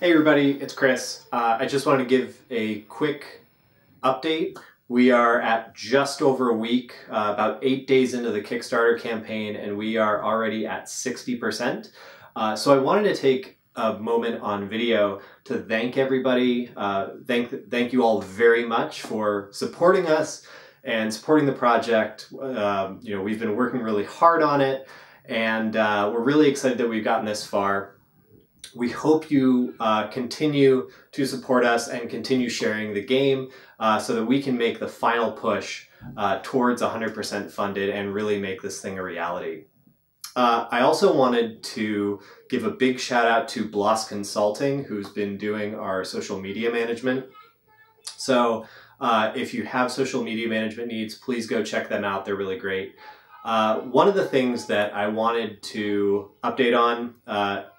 Hey everybody, it's Chris. I just wanted to give a quick update. We are at just over a week, about 8 days into the Kickstarter campaign, and we are already at 60%. So I wanted to take a moment on video to thank everybody. Thank you all very much for supporting us and supporting the project. We've been working really hard on it, and we're really excited that we've gotten this far. We hope you continue to support us and continue sharing the game so that we can make the final push towards 100% funded and really make this thing a reality. I also wanted to give a big shout out to Bloss Consulting, who's been doing our social media management. So if you have social media management needs, please go check them out. They're really great. One of the things that I wanted to update on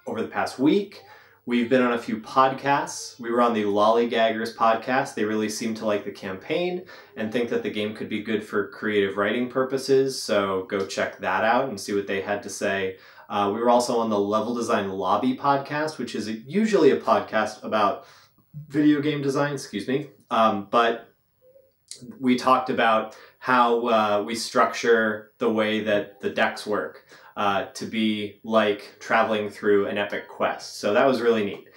over the past week, we've been on a few podcasts. We were on the Lollygaggers podcast. They really seem to like the campaign and think that the game could be good for creative writing purposes, so go check that out and see what they had to say. We were also on the Level Design Lobby podcast, which is usually a podcast about video game design, but we talked about how we structure the way that the decks work to be like traveling through an epic quest. So that was really neat.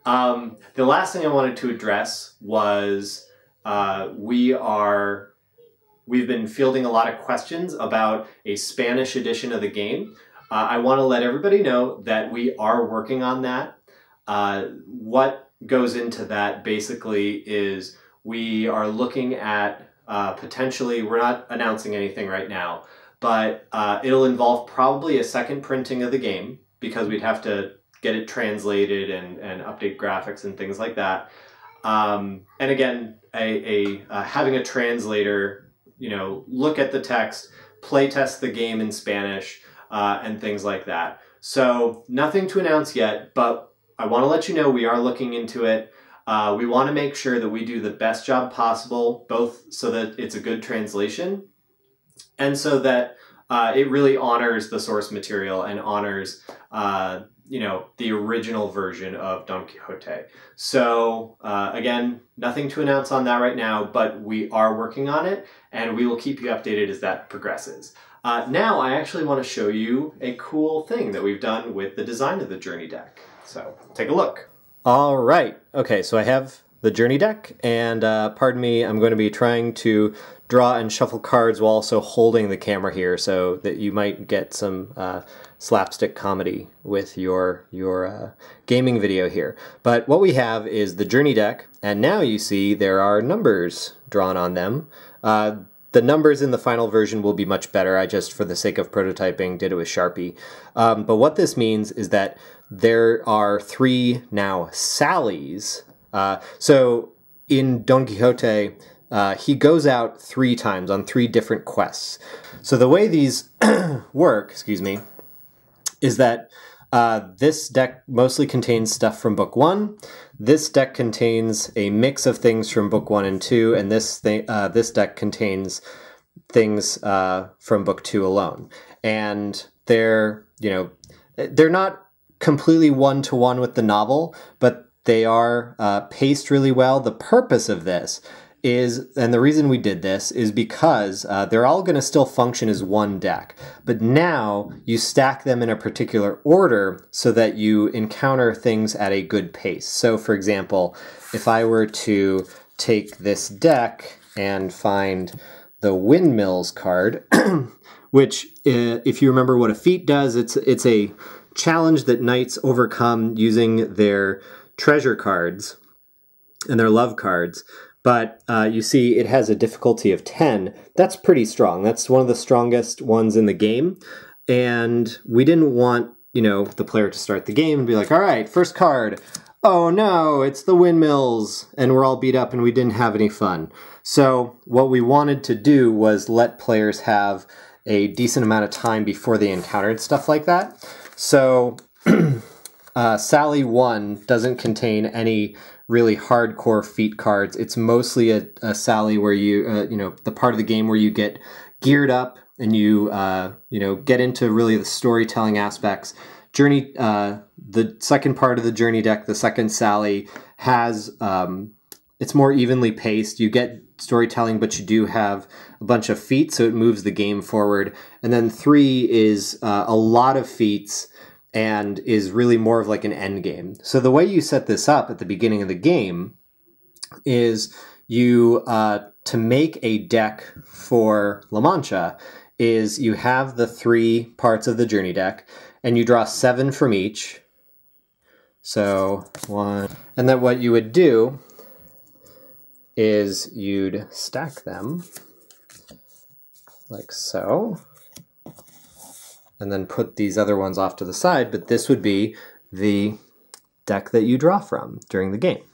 The last thing I wanted to address was we've been fielding a lot of questions about a Spanish edition of the game. I want to let everybody know that we are working on that. What goes into that basically is we are looking at potentially, we're not announcing anything right now, but it'll involve probably a second printing of the game because we'd have to get it translated and update graphics and things like that. And again, having a translator, look at the text, play test the game in Spanish, and things like that. So nothing to announce yet, but I want to let you know we are looking into it. We want to make sure that we do the best job possible, both so that it's a good translation and so that it really honors the source material and honors, the original version of Don Quixote. So again, nothing to announce on that right now, but we are working on it and we will keep you updated as that progresses. Now I actually want to show you a cool thing that we've done with the design of the Journey deck. So take a look. All right. Okay, so I have the Journey deck, and pardon me, I'm going to be trying to draw and shuffle cards while also holding the camera here so that you might get some slapstick comedy with your gaming video here. But what we have is the Journey deck, and now you see there are numbers drawn on them. The numbers in the final version will be much better. I just, for the sake of prototyping, did it with Sharpie. But what this means is that there are 3 now Sallys. So in Don Quixote, he goes out 3 times on 3 different quests. So the way these work, is that this deck mostly contains stuff from Book 1. This deck contains a mix of things from Book 1 and 2, and this deck contains things from Book 2 alone. And they're not completely one-to-one with the novel, but they are paced really well. The purpose of this is, and the reason we did this, is because they're all going to still function as one deck, but now you stack them in a particular order so that you encounter things at a good pace. So for example, if I were to take this deck and find the Windmills card, which if you remember what a feat does, it's a challenge that knights overcome using their treasure cards and their love cards. But you see it has a difficulty of 10. That's pretty strong. That's one of the strongest ones in the game. And we didn't want, the player to start the game and be like, all right, first card. Oh no, it's the Windmills. And we're all beat up and we didn't have any fun. So what we wanted to do was let players have a decent amount of time before they encountered stuff like that. So Sally 1 doesn't contain any really hardcore feat cards. It's mostly a Sally where you, the part of the game where you get geared up and you, get into really the storytelling aspects journey, the second part of the journey deck, the second Sally, has it's more evenly paced. You get storytelling, but you do have a bunch of feats, so it moves the game forward. And then 3 is a lot of feats and is really more of like an end game. So the way you set this up at the beginning of the game is you, to make a deck for La Mancha, is you have the 3 parts of the journey deck, and you draw 7 from each. So 1, and then what you would do is you'd stack them like so, and then put these other ones off to the side, but this would be the deck that you draw from during the game.